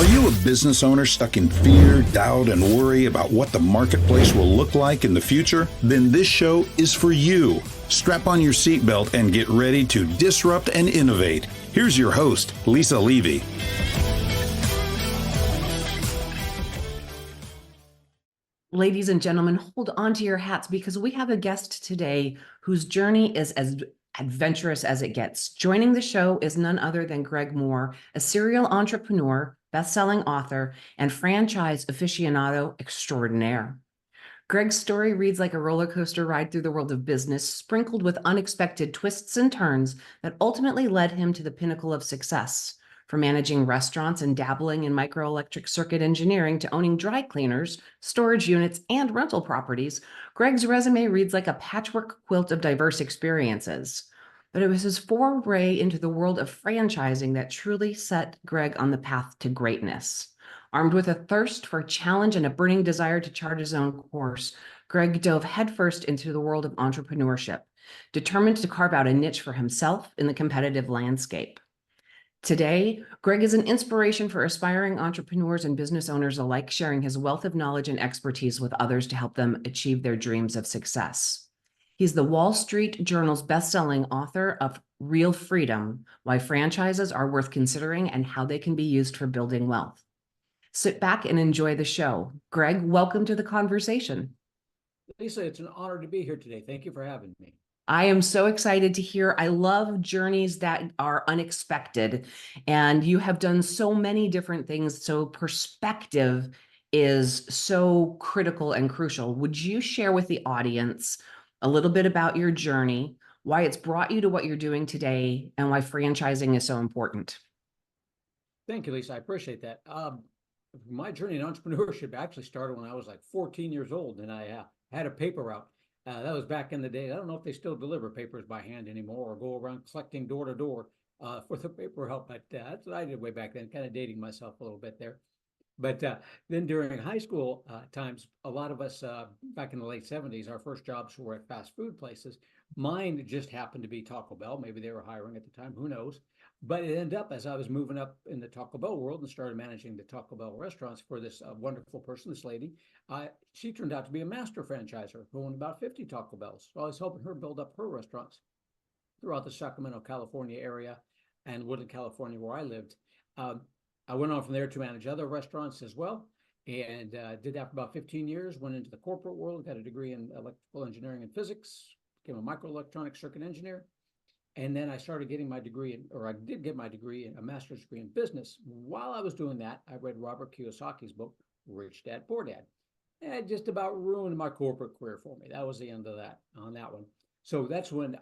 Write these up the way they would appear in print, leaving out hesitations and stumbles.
Are you a business owner stuck in fear, doubt, and worry about what the marketplace will look like in the future? Then this show is for you. Strap on your seatbelt and get ready to disrupt and innovate. Here's your host, Lisa Levy. Ladies and gentlemen, hold on to your hats because we have a guest today whose journey is as adventurous as it gets. Joining the show is none other than Greg Mohr, a serial entrepreneur, best-selling author, and franchise aficionado extraordinaire. Greg's story reads like a roller coaster ride through the world of business, sprinkled with unexpected twists and turns that ultimately led him to the pinnacle of success. From managing restaurants and dabbling in microelectric circuit engineering to owning dry cleaners, storage units, and rental properties, Greg's resume reads like a patchwork quilt of diverse experiences. But it was his foray into the world of franchising that truly set Greg on the path to greatness. Armed with a thirst for challenge and a burning desire to chart his own course, Greg dove headfirst into the world of entrepreneurship, determined to carve out a niche for himself in the competitive landscape. Today, Greg is an inspiration for aspiring entrepreneurs and business owners alike, sharing his wealth of knowledge and expertise with others to help them achieve their dreams of success. He's the Wall Street Journal's best-selling author of Real Freedom: Why Franchises Are Worth Considering and How They Can Be Used for Building Wealth. Sit back and enjoy the show. Greg, welcome to the conversation. Lisa, it's an honor to be here today. Thank you for having me. I am so excited to hear. I love journeys that are unexpected, and you have done so many different things. So perspective is so critical and crucial. Would you share with the audience a little bit about your journey, why it's brought you to what you're doing today, and why franchising is so important? Thank you, Lisa. I appreciate that. My journey in entrepreneurship actually started when I was like 14 years old, and I had a paper route. That was back in the day. I don't know if they still deliver papers by hand anymore or go around collecting door to door for the paper route, but that's what I did way back then, kind of dating myself a little bit there. But then during high school times, a lot of us back in the late 70s, our first jobs were at fast food places. Mine just happened to be Taco Bell. Maybe they were hiring at the time, who knows? But it ended up as I was moving up in the Taco Bell world and started managing the Taco Bell restaurants for this wonderful person, this lady. She turned out to be a master franchisor who owned about 50 Taco Bells. So I was helping her build up her restaurants throughout the Sacramento, California area and Woodland, California, where I lived. I went on from there to manage other restaurants as well, and did that for about 15 years, went into the corporate world, got a degree in electrical engineering and physics, became a microelectronic circuit engineer. And then I started getting my degree, I did get my degree, a master's degree in business. While I was doing that, I read Robert Kiyosaki's book, Rich Dad, Poor Dad. And it just about ruined my corporate career for me. That was the end of that on that one. So that's when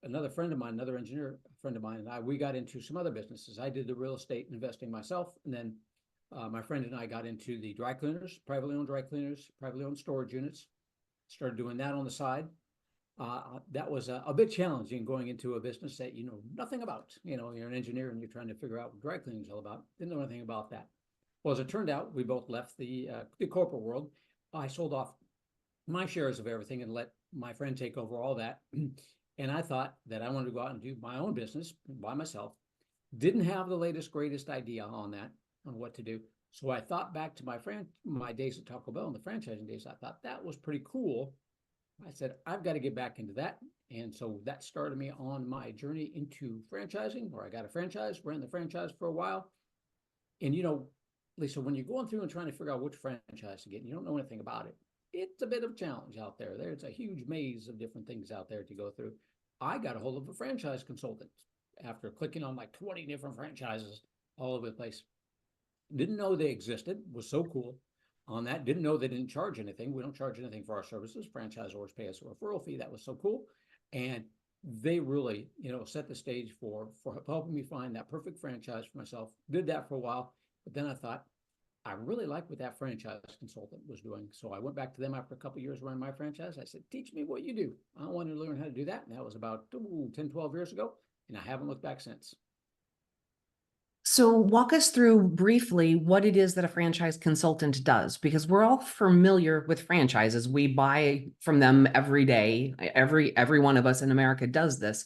another friend of mine, another engineer friend of mine, and we got into some other businesses. I did the real estate investing myself, and then my friend and I got into the dry cleaners, privately owned storage units. Started doing that on the side. That was a bit challenging going into a business that you know nothing about. You know, you're an engineer and you're trying to figure out what dry cleaning is all about. Didn't know anything about that. Well, as it turned out, we both left the corporate world. I sold off my shares of everything and let my friend take over all that. And I thought that I wanted to go out and do my own business by myself. Didn't have the latest, greatest idea on what to do. So I thought back to my days at Taco Bell and the franchising days. I thought that was pretty cool. I said, I've got to get back into that. And so that started me on my journey into franchising, where I got a franchise, ran the franchise for a while. And, you know, Lisa, when you're going through and trying to figure out which franchise to get, and you don't know anything about it, it's a bit of a challenge out there. There's a huge maze of different things out there to go through. I got a hold of a franchise consultant after clicking on like 20 different franchises all over the place. Didn't know they existed, was so cool on that. Didn't know they didn't charge anything. We don't charge anything for our services. Franchisors pay us a referral fee. That was so cool. And they really, you know, set the stage for helping me find that perfect franchise for myself. Did that for a while, but then I thought, I really like what that franchise consultant was doing. So I went back to them after a couple of years running my franchise. I said, teach me what you do. I wanted to learn how to do that. And that was about 10, 12 years ago. And I haven't looked back since. So walk us through briefly what it is that a franchise consultant does, because we're all familiar with franchises. We buy from them every day. Every one of us in America does this.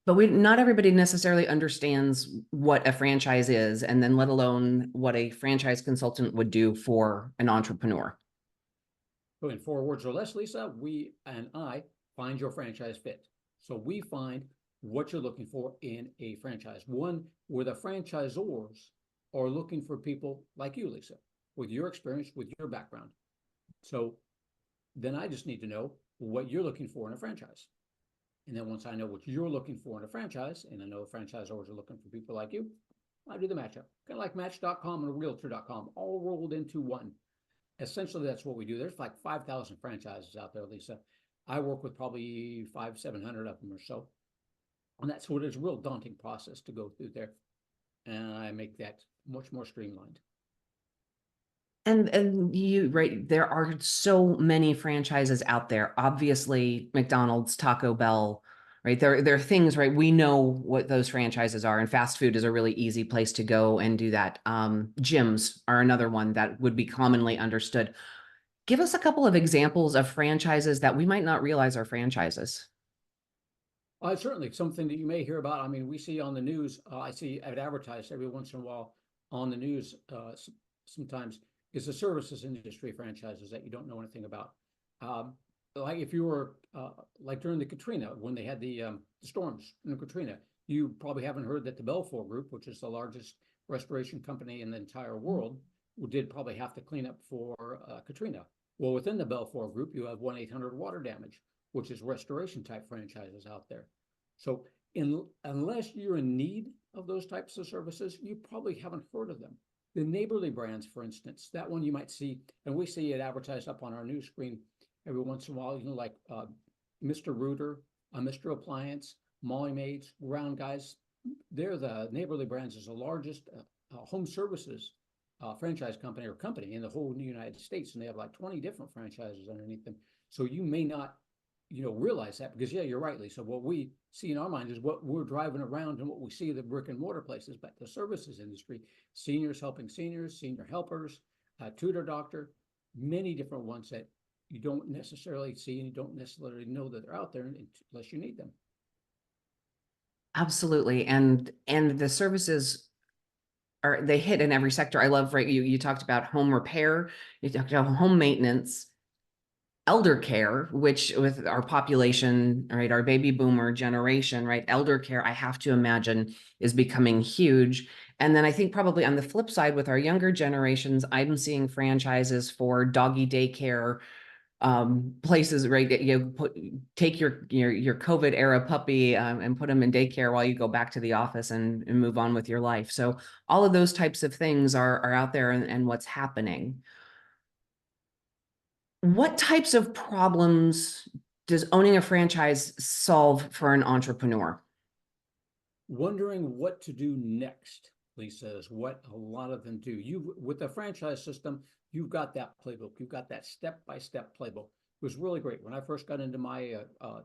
But not everybody necessarily understands what a franchise is, and then let alone what a franchise consultant would do for an entrepreneur. So in 4 words or less, Lisa, we and I find your franchise fit. So we find what you're looking for in a franchise. One where the franchisors are looking for people like you, Lisa, with your experience, with your background. So then I just need to know what you're looking for in a franchise. And then once I know what you're looking for in a franchise, and I know franchisors are looking for people like you, I do the matchup. Kind of like Match.com and Realtor.com, all rolled into one. Essentially, that's what we do. There's like 5,000 franchises out there, Lisa. I work with probably 700 of them or so. And that's what it's a real daunting process to go through there. And I make that much more streamlined. And you, right, there are so many franchises out there. Obviously, McDonald's, Taco Bell, right? There are things, right? We know what those franchises are, and fast food is a really easy place to go and do that. Gyms are another one that would be commonly understood. Give us a couple of examples of franchises that we might not realize are franchises. Certainly something that you may hear about. I mean, we see on the news, I see it advertised every once in a while on the news sometimes, is the services industry franchises that you don't know anything about. Like if you were like during the Katrina, when they had the storms in Katrina, you probably haven't heard that the Belfour Group, which is the largest restoration company in the entire world, did probably have to clean up for Katrina. Well, within the Belfour Group, you have 1-800 water damage, which is restoration type franchises out there. So unless you're in need of those types of services, you probably haven't heard of them. The neighborly brands, for instance, that one you might see, and we see it advertised up on our news screen every once in a while, like Mr. Rooter, Mr. Appliance, Molly Maids, Round Guys. They're the neighborly brands is the largest home services franchise company in the whole United States, and they have like 20 different franchises underneath them. So you may not realize that, because yeah, you're right, Lisa. What we see in our mind is what we're driving around and what we see the brick and mortar places, but the services industry, seniors helping seniors, senior helpers, tutor doctor, many different ones that you don't necessarily see and you don't necessarily know that they're out there unless you need them. Absolutely. And the services they hit in every sector. I love, right? You talked about home repair, you talked about home maintenance, elder care, which with our population, right, our baby boomer generation, right, elder care, I have to imagine is becoming huge. And then I think probably on the flip side with our younger generations, I'm seeing franchises for doggy daycare, places, right, take your COVID era puppy and put them in daycare while you go back to the office and move on with your life. So all of those types of things are out there, and what's happening. What types of problems does owning a franchise solve for an entrepreneur? Wondering what to do next, Lisa, is what a lot of them do. With the franchise system, you've got that playbook. You've got that step-by-step playbook. It was really great. When I first got into my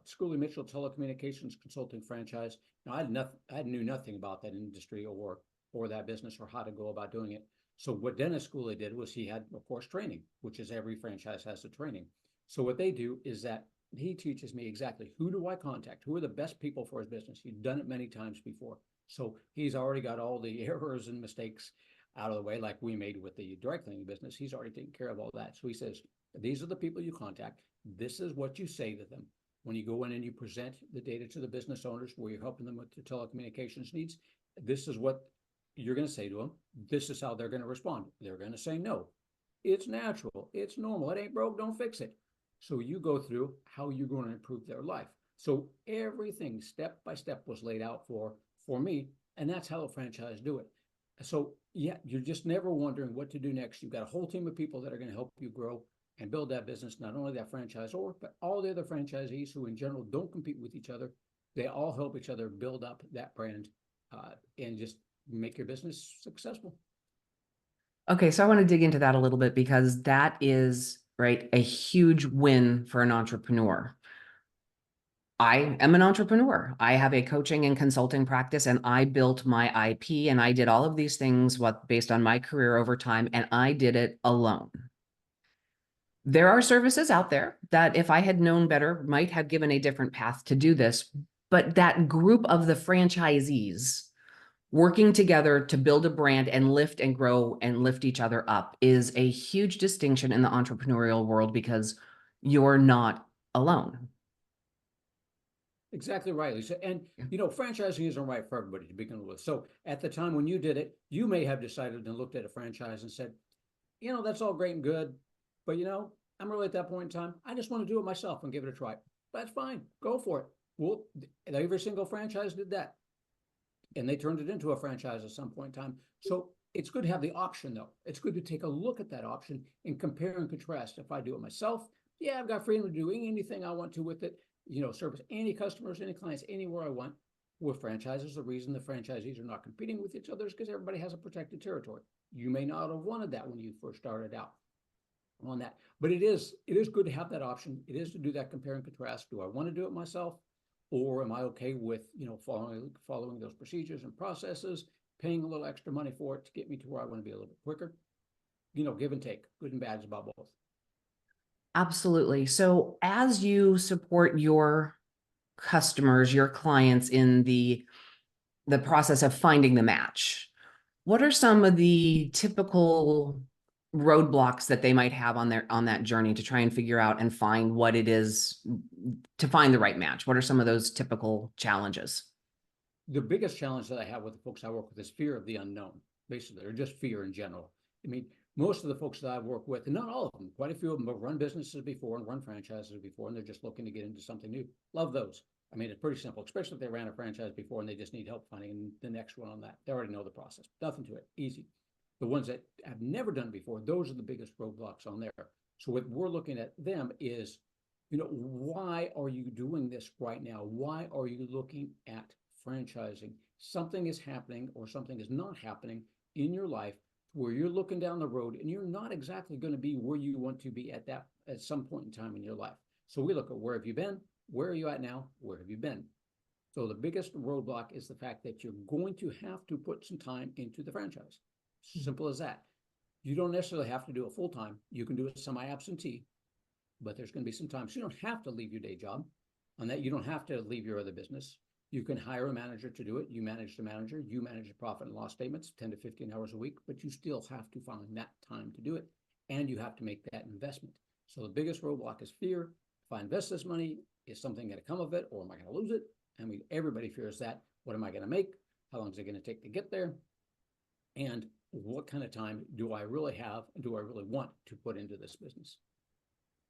Schooley Mitchell telecommunications consulting franchise, I knew nothing about that industry or that business or how to go about doing it. So what Dennis Schooley did was he had, of course, training, which is every franchise has a training. So what they do is that he teaches me exactly who do I contact, who are the best people for his business. He's done it many times before. So he's already got all the errors and mistakes out of the way, like we made with the dry cleaning business. He's already taken care of all that. So he says, these are the people you contact. This is what you say to them. When you go in and you present the data to the business owners where you're helping them with the telecommunications needs, this is what you're going to say to them. This is how they're going to respond. They're going to say no. It's natural. It's normal. It ain't broke. Don't fix it. So you go through how you're going to improve their life. So everything step by step was laid out for me, and that's how a franchise do it. So yeah, you're just never wondering what to do next. You've got a whole team of people that are going to help you grow and build that business, not only that franchisor, but all the other franchisees who in general don't compete with each other. They all help each other build up that brand and just make your business successful. Okay, so I want to dig into that a little bit, because that is, right, a huge win for an entrepreneur. I am an entrepreneur. I have a coaching and consulting practice, and I built my IP, and I did all of these things based on my career over time, and I did it alone. There are services out there that, if I had known better, might have given a different path to do this. but that group of the franchisees working together to build a brand and lift and grow and lift each other up is a huge distinction in the entrepreneurial world because you're not alone. Exactly right, Lisa. And, Yeah. franchising isn't right for everybody to begin with. So at the time when you did it, you may have decided and looked at a franchise and said, that's all great and good, but I'm really at that point in time, I just want to do it myself and give it a try. That's fine. Go for it. Well, every single franchise did that. And they turned it into a franchise at some point in time. So it's good to have the option, though. It's good to take a look at that option and compare and contrast. If I do it myself, yeah, I've got freedom to do anything I want to with it, service any customers, any clients, anywhere I want. With franchises, the reason the franchisees are not competing with each other is because everybody has a protected territory. You may not have wanted that when you first started out on that, but it is good to have that option. It is to do that compare and contrast. Do I want to do it myself? Or am I okay with, following those procedures and processes, paying a little extra money for it to get me to where I want to be a little bit quicker? Give and take, good and bad is about both. Absolutely. So as you support your customers, your clients in the process of finding the match, what are some of the typical roadblocks that they might have on that journey to try and figure out and find what it is to find the right match? What are some of those typical challenges? The biggest challenge that I have with the folks I work with is fear of the unknown, basically, or just fear in general. I mean, most of the folks that I work with, and not all of them, quite a few of them have run businesses before and run franchises before, and they're just looking to get into something new. Love those. I mean, it's pretty simple, especially if they ran a franchise before and they just need help finding the next one on that. They already know the process. Nothing to it. Easy. The ones that have never done it before, those are the biggest roadblocks on there. So what we're looking at them is, why are you doing this right now? Why are you looking at franchising? Something is happening or something is not happening in your life where you're looking down the road and you're not exactly going to be where you want to be at some point in time in your life. So we look at where have you been? Where are you at now? Where have you been? So the biggest roadblock is the fact that you're going to have to put some time into the franchise. Simple as that. You don't necessarily have to do it full time. You can do it semi-absentee, but there's going to be some time. So you don't have to leave your day job on that. You don't have to leave your other business. You can hire a manager to do it. You manage the manager. You manage the profit and loss statements, 10 to 15 hours a week, but you still have to find that time to do it. And you have to make that investment. So the biggest roadblock is fear. If I invest this money, is something going to come of it or am I going to lose it? I mean, everybody fears that. What am I going to make? How long is it going to take to get there? And what kind of time do I really have? And do I really want to put into this business?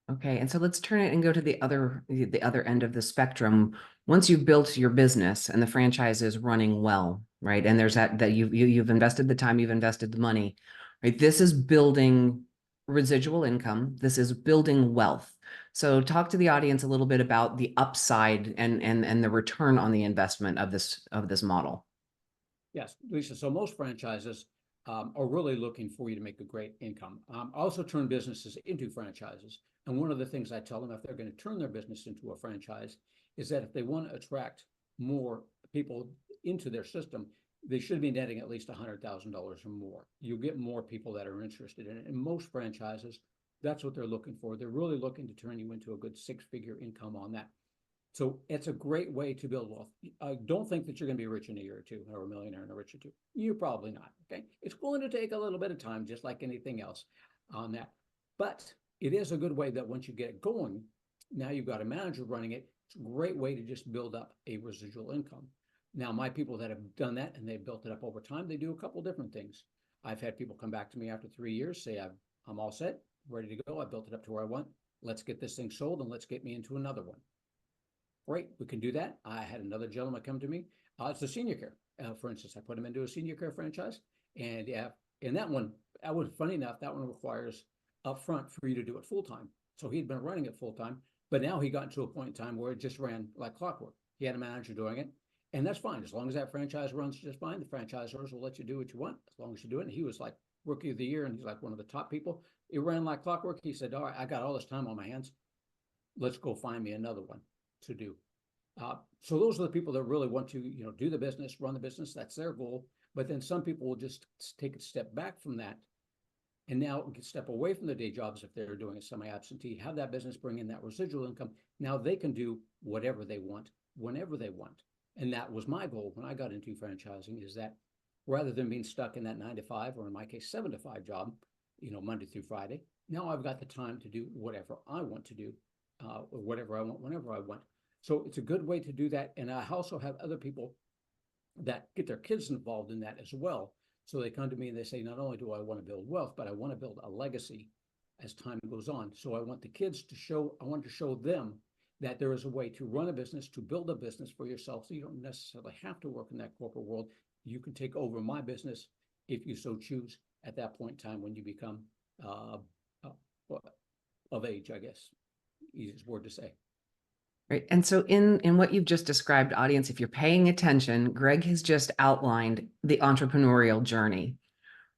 Okay, and so let's turn it and go to the other end of the spectrum. Once you've built your business and the franchise is running well, right? And there's that you've invested the time, you've invested the money, right? This is building residual income. This is building wealth. So talk to the audience a little bit about the upside and the return on the investment of this model. Yes, Lisa. So most franchises are really looking for you to make a great income. Also turn businesses into franchises. And one of the things I tell them if they're going to turn their business into a franchise is that if they want to attract more people into their system, they should be netting at least $100,000 or more. You'll get more people that are interested in it. And most franchises, that's what they're looking for. They're really looking to turn you into a good six-figure income on that. So it's a great way to build wealth. I don't think that you're going to be rich in a year or two, or a millionaire in a rich or two. You're probably not. Okay, it's going to take a little bit of time, just like anything else on that. But it is a good way that once you get it going, now you've got a manager running it. It's a great way to just build up a residual income. Now, my people that have done that and they've built it up over time, they do a couple different things. I've had people come back to me after 3 years, say, I'm all set, ready to go. I built it up to where I want. Let's get this thing sold and let's get me into another one. Great, we can do that. I had another gentleman come to me. It's a senior care. For instance, I put him into a senior care franchise. And yeah, in that one, funny enough, that one requires upfront for you to do it full time. So he'd been running it full time, but now he got to a point in time where it just ran like clockwork. He had a manager doing it. And that's fine. As long as that franchise runs just fine, the franchisors will let you do what you want as long as you do it. And he was like rookie of the year and he's like one of the top people. It ran like clockwork. He said, all right, I got all this time on my hands. Let's go find me another one to do. So those are the people that really want to, do the business, run the business. That's their goal. But then some people will just take a step back from that and now step away from their day jobs if they're doing a semi-absentee, have that business bring in that residual income. Now they can do whatever they want whenever they want. And that was my goal when I got into franchising, is that rather than being stuck in that 9 to 5, or in my case, 7 to 5 job, Monday through Friday, now I've got the time to do whatever I want to do, or whatever I want, whenever I want. So it's a good way to do that. And I also have other people that get their kids involved in that as well. So they come to me and they say, not only do I want to build wealth, but I want to build a legacy as time goes on. So I want the kids I want to show them that there is a way to run a business, to build a business for yourself. So you don't necessarily have to work in that corporate world. You can take over my business if you so choose at that point in time when you become of age, I guess, easiest word to say. Right. And so in what you've just described, audience, if you're paying attention, Greg has just outlined the entrepreneurial journey,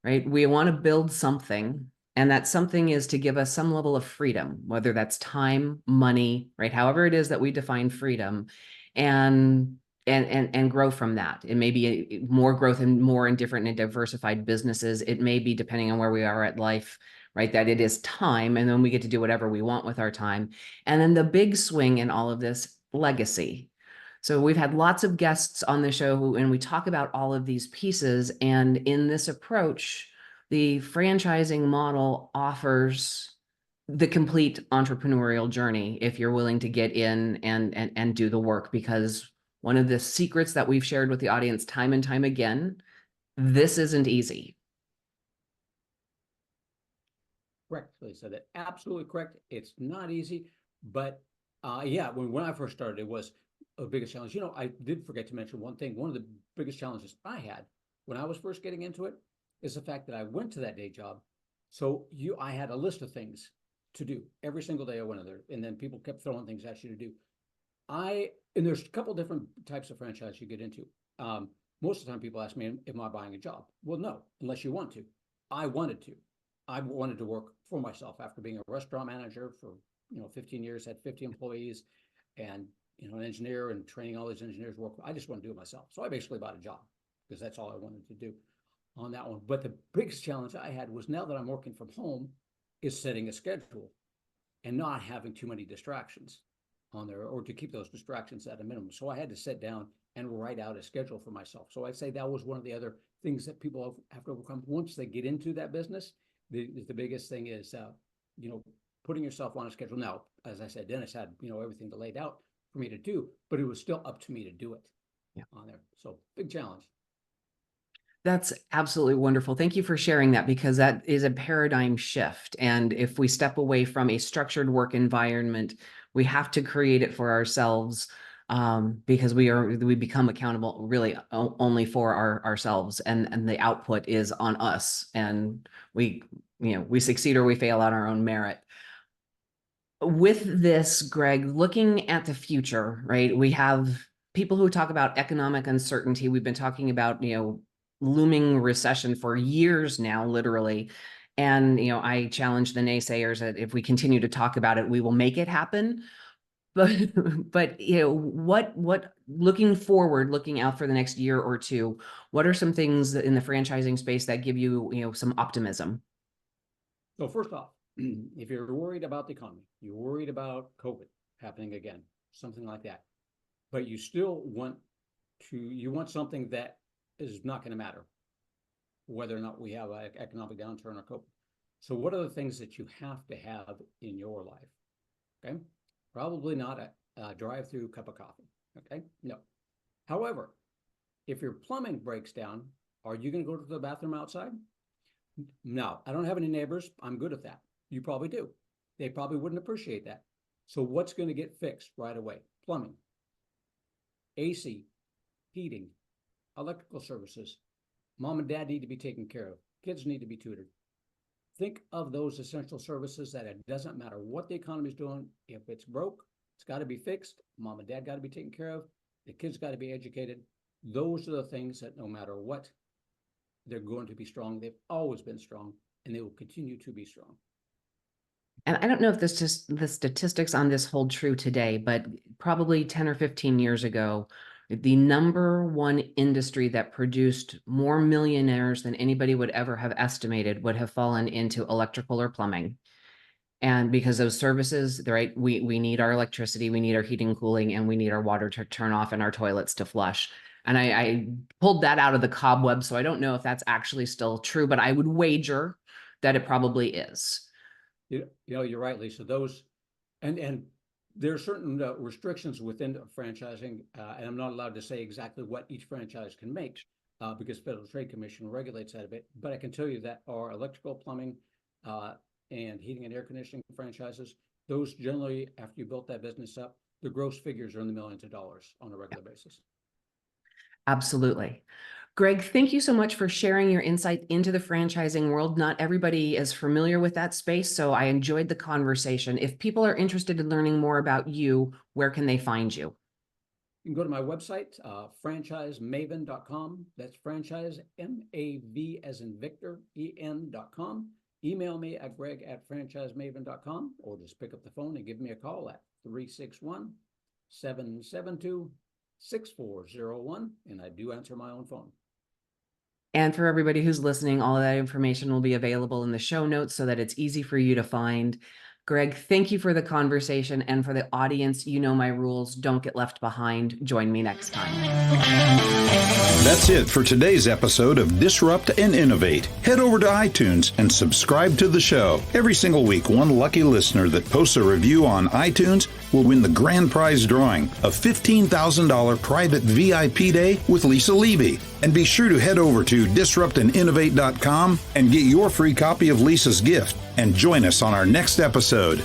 right? We want to build something, and that something is to give us some level of freedom, whether that's time, money, right? However it is that we define freedom, and grow from that. It may be more growth and more in different and diversified businesses. It may be, depending on where we are at life, right, that it is time, and then we get to do whatever we want with our time. And then the big swing in all of this, legacy. So we've had lots of guests on the show, and we talk about all of these pieces. And in this approach, the franchising model offers the complete entrepreneurial journey if you're willing to get in and do the work. Because one of the secrets that we've shared with the audience time and time again, this isn't easy. Correct, Lisa. That absolutely correct. It's not easy, but yeah, when I first started, it was a biggest challenge. I did forget to mention one thing. One of the biggest challenges I had when I was first getting into it is the fact that I went to that day job. So I had a list of things to do every single day I went in there, and then people kept throwing things at you to do. And there's a couple different types of franchise you get into. Most of the time people ask me, am I buying a job? Well, no, unless you want to. I wanted to. I wanted to work for myself after being a restaurant manager for 15 years, had 50 employees, and an engineer, and training all these engineers work. I just want to do it myself. So I basically bought a job because that's all I wanted to do on that one. But the biggest challenge I had was, now that I'm working from home, is setting a schedule and not having too many distractions on there, or to keep those distractions at a minimum. So I had to sit down and write out a schedule for myself. So I'd say that was one of the other things that people have to overcome once they get into that business. The biggest thing is, putting yourself on a schedule. Now, as I said, Dennis had, everything laid out for me to do, but it was still up to me to do it on there. So big challenge. That's absolutely wonderful. Thank you for sharing that, because that is a paradigm shift. And if we step away from a structured work environment, we have to create it for ourselves, because we become accountable really only for ourselves, and the output is on us, and we succeed or we fail on our own merit. With this, Greg, looking at the future, right? We have people who talk about economic uncertainty. We've been talking about, looming recession for years now, literally. And, I challenge the naysayers that if we continue to talk about it, we will make it happen. But, what looking forward, looking out for the next year or two, what are some things in the franchising space that give you, some optimism? So first off, if you're worried about the economy, you're worried about COVID happening again, something like that, but you still want something that is not going to matter whether or not we have an economic downturn or COVID. So what are the things that you have to have in your life? Okay. Probably not a drive-through cup of coffee. Okay. No. However, if your plumbing breaks down, are you going to go to the bathroom outside? No, I don't have any neighbors. I'm good at that. You probably do. They probably wouldn't appreciate that. So what's going to get fixed right away? Plumbing, AC, heating, electrical services. Mom and dad need to be taken care of. Kids need to be tutored. Think of those essential services that it doesn't matter what the economy is doing. If it's broke, it's got to be fixed. Mom and dad got to be taken care of. The kids got to be educated. Those are the things that no matter what, they're going to be strong. They've always been strong, and they will continue to be strong. And I don't know if the statistics on this hold true today, but probably 10 or 15 years ago, the number one industry that produced more millionaires than anybody would ever have estimated would have fallen into electrical or plumbing. And because those services, right, we need our electricity, we need our heating and cooling, and we need our water to turn off and our toilets to flush. And I pulled that out of the cobweb, so I don't know if that's actually still true, but I would wager that it probably is. You're right, Lisa. Those and there are certain restrictions within franchising, and I'm not allowed to say exactly what each franchise can make because Federal Trade Commission regulates that a bit. But I can tell you that our electrical, plumbing, and heating and air conditioning franchises, those generally, after you built that business up, the gross figures are in the millions of dollars on a regular basis. Absolutely. Greg, thank you so much for sharing your insight into the franchising world. Not everybody is familiar with that space, so I enjoyed the conversation. If people are interested in learning more about you, where can they find you? You can go to my website, franchisemaven.com. That's franchise, M-A-V as in Victor, E-N.com. Email me at greg@franchisemaven.com, or just pick up the phone and give me a call at 361-772-6401, and I do answer my own phone. And for everybody who's listening, all of that information will be available in the show notes so that it's easy for you to find. Greg, thank you for the conversation, and for the audience, you know my rules. Don't get left behind. Join me next time. That's it for today's episode of Disrupt and Innovate. Head over to iTunes and subscribe to the show. Every single week, one lucky listener that posts a review on iTunes will win the grand prize drawing, a $15,000 private VIP day with Lisa Levy. And be sure to head over to disruptandinnovate.com and get your free copy of Lisa's gift, and join us on our next episode.